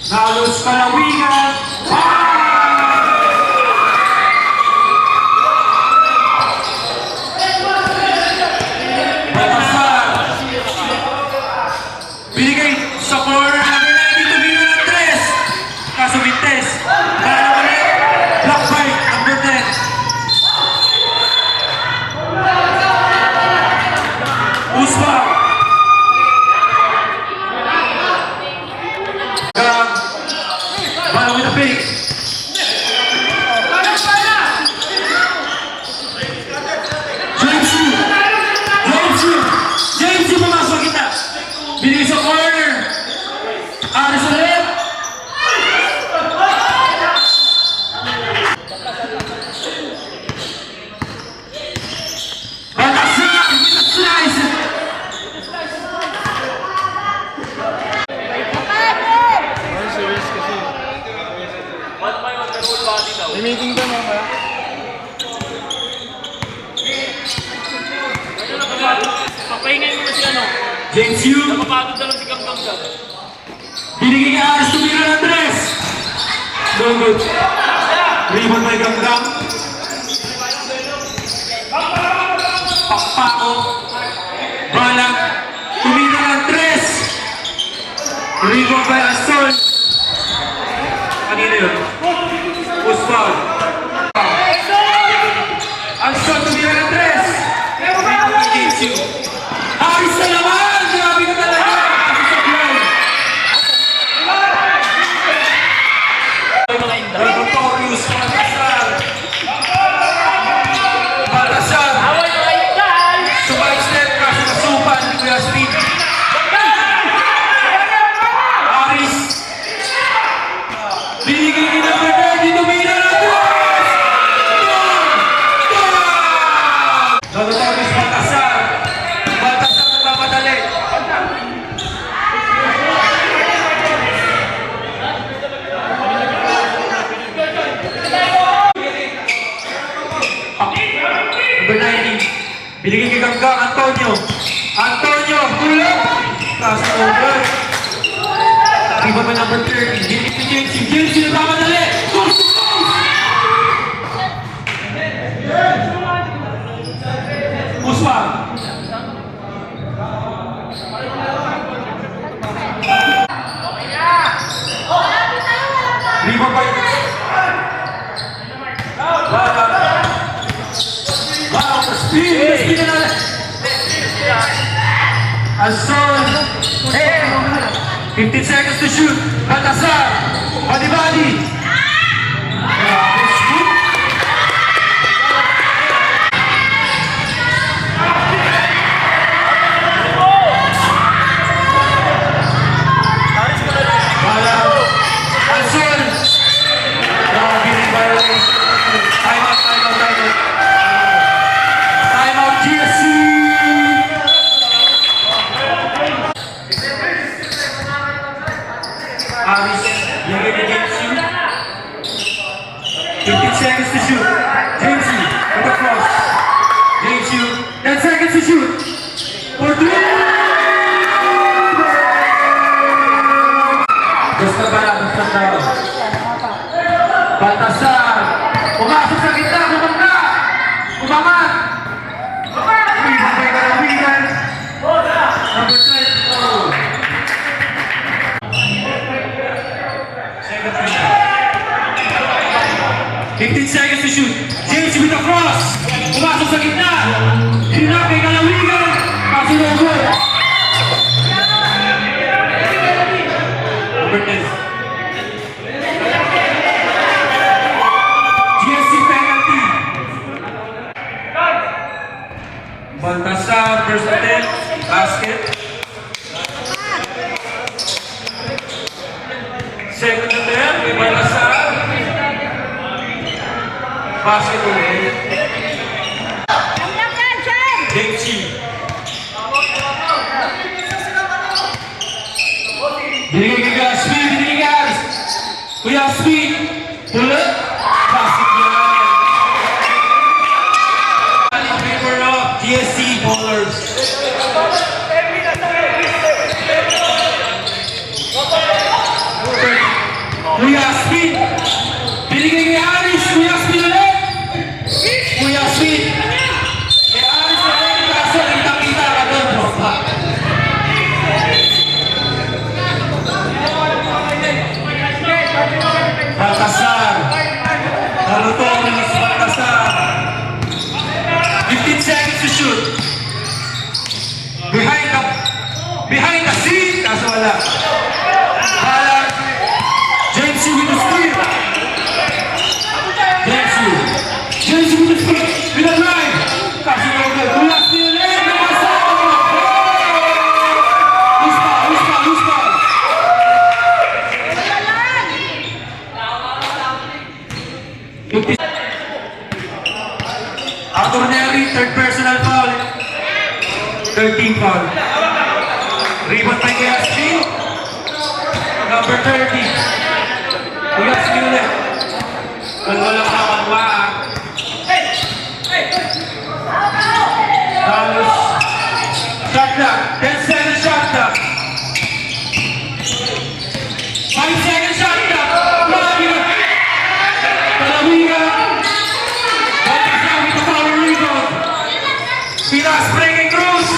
Nalos Kalawigan. Binigay sa corner number 90 tumira ng 3. Kaso Vintes. Para ulit. Block fight number 10. Usma. Bala with a fake. James Yu pumasok kita. Binigay sa corner. Aris ulit. Batasar with a slice. May meeting doon mo ba? Papahingay mo na si ano. James Yu. Napapagod na lang si Gamgam dyan. Binigay kay Aris tumira ng 3. No good. Rebound by Gamgam. Pakpako. Balag. Tumira ng 3. Rebound by Aston. Kanina yun? Usman. Aston tumira ng 3. Rebound by James Yu. Aris na naman! Grabe ka talaga! Notorious Batasar. Sumaistep kasi nasupan ni Kuya Speed. Aris. Binigay ni number 30 tumira ng 2. Notorious Batasar. Batasar nagmamadali. Number 90. Binigay kay Gamgam, Antonio. Antonio, tulog! Pass over. Iba pa number 30. Binigay kay James Yu. James Yu nagmamadali. Coast to coast! Usma. Rebound by Wow, speed na natin. Aston. 15 seconds to shoot. Batasar. Body. Aris, lagay ni James Yu. 15 seconds to shoot. James Yu, with the cross. James Yu, 10 seconds to shoot. For 3! Basta ba? Batasar. Pumasok sa gitna, bumangga. Umangat. Rebound by Kalawigan. Number 10. 15 seconds to shoot. James with the cross. Pumasok sa gitna. Hinap kay Kalawigan. Kasi no good. Number 10. GSC penalty. Batasar first attempt. Basket. Second attempt. Kay Batasar. Basket ulit. James Yu. Binigay kay Kuya Speed. Binigay kay Aris. Kuya Speed. Tulad. Basket yan. In favor of GSC bowlers. Kuya Spin. Binigay kay Aris. Kuya Spin ulit. Kuya Spin. Kay Aris ulit. Kaso kita-kita ka doon. Tropa. Baltasar. Narutonis. Baltasar. 15 seconds to shoot. Behind the scene. Kaso wala. Balag. James Yu with the steal. James Yu with the steal. With the line. Kaso no good. Kuya steal ulit. Loose ball. Ordinary, third personal foul. 13 foul. Rebound by Kuya Spin. Number 30. Kuya Spin ulit. Kung walang kakalwaan. Halos. Shot clock. 10 seconds shot clock. 5 seconds shot clock. Palawigan. Baltasar with the power rebound. Pinas breaking Cruz.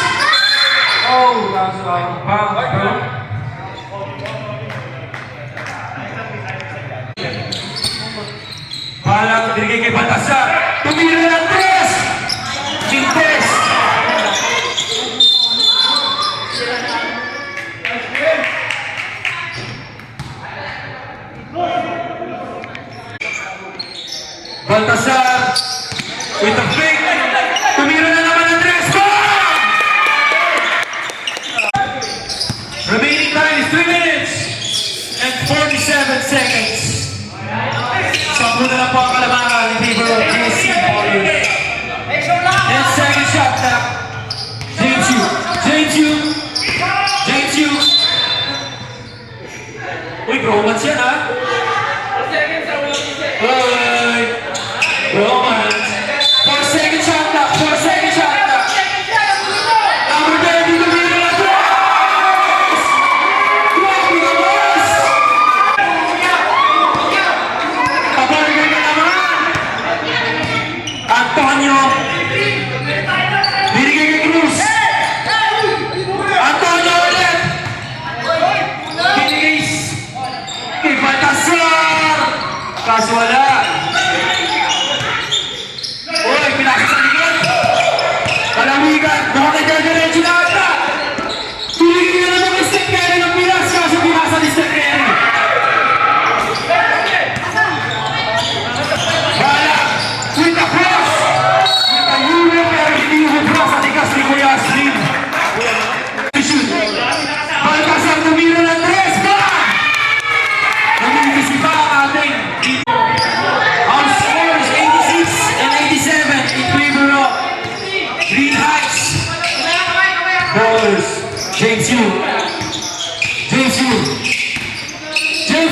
Oh, that's a bounce, bro. Balang binigay kay Baltasar. Tumira ng 3. Quintes. Baltasar with the fake. Tumira na naman ng 3. Score! Remaining time is 3 minutes and 47 seconds. Sampo na lang po ang kalamangan in favor of GSC Warriors. 10 second shot clock. James Yu. Uy, bromance yan ha? Uy, bromance. 4 second shot clock. Number 30, tumira na 3. Grabe ka, boss! Pabarigay ka naman! Antonio! Binigay kay Cruz! Antonio ulit! Binigay kay Baltasar! Kaso wala! Uy, pinasok sa likod! Palawigan! Bakit gagaretso na ata? Binigay na naman kay Steph Curry ng Pinas! Kaso pinasa ni Steph Curry! Balang! With the cross! With the Euro pero hindi yung cross sa tikas ni Kuya Spin! Baltasar tumira ng 3! Bang! Namimisi pa ang ating our score is 86 and 87 in favor of Green Heights. Ballers, James Yu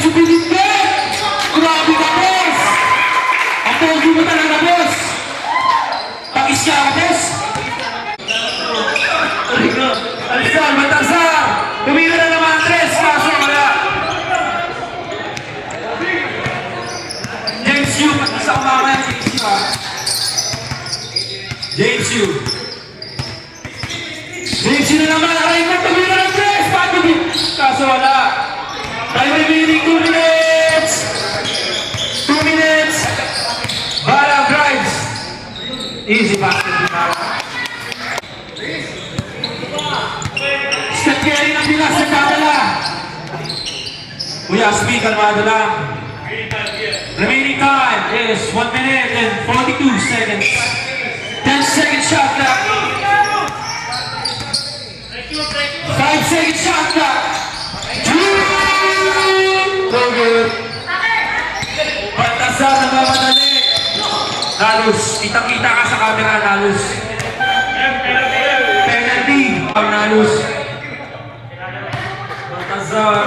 binigay! Grabe ka, boss! Ang pogi mo talaga, boss! Pakis ka, boss! Alisal, Baltasar! Tumira na naman ang 3, kaso wala! James Yu, isa ko mamaya James Yu ha. James Yu na naman, Raymond, tumira ng 3, patuloy! Kaso wala! Time remaining 2 minutes! 2 minutes! Balang drives! Easy basket ni Balang. Steph Curry ng Pinas nagkakala. Kuya Spin, kalmado lang. Remaining time is 1 minute and 42 seconds. 10 second shot clock. 5 second shot clock. No good. Baltasar na mamadali. Nalos. Kita-kita ka sa camera, Nalos. Penalty. Ang Nalos. Baltasar.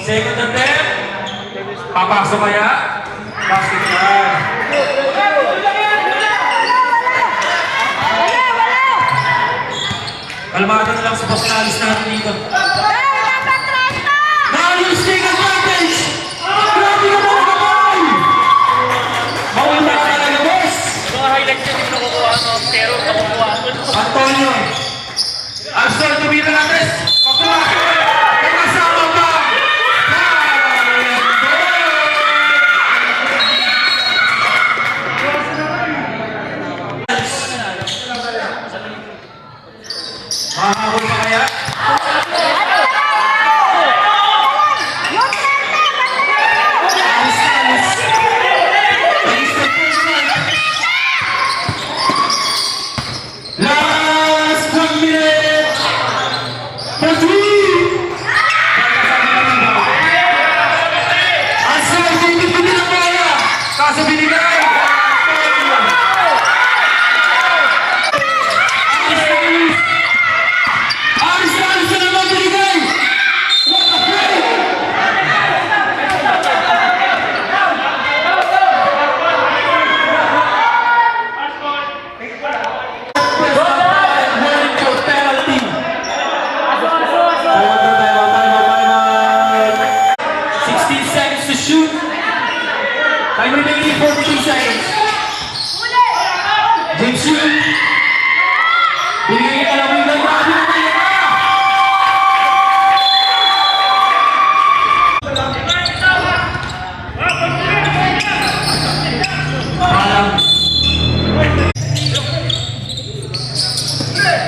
Second attempt. Papasok kaya? Basketball. Kalmado na lang sa personalis natin dito. Antonio. Astor tumira ng tres. Pakuha. Kasama ba? Mahabol pa kaya? Last 1 minute for three. Asal pinipili ng bola. Kaso binigay. Aris na naman binigay. What a play! Warning for penalty. Time out. 16 seconds to shoot. Time remaining 42 seconds. James shoot. Binigay ka lang yung grabe na tayo.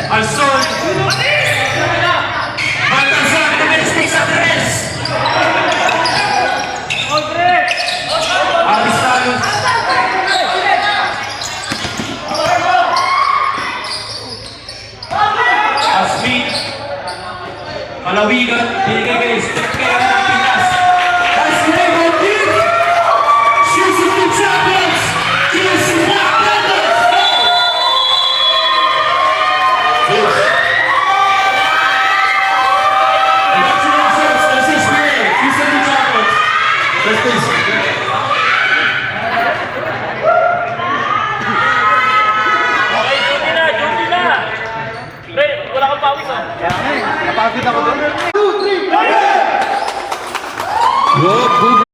Alson. Baltasar domestic sa tres. Aris Talos. Asmin. Palawigan. Binigay kay Steph Kaya ng Pinas. That's level deep. Choosing the champions. Choosing the champions. Congratulations, this is great. Choosing the champions. Let's do this. Okay, duty na. Pre, wala kang pawis ah. Napagod ako doon. Good, good.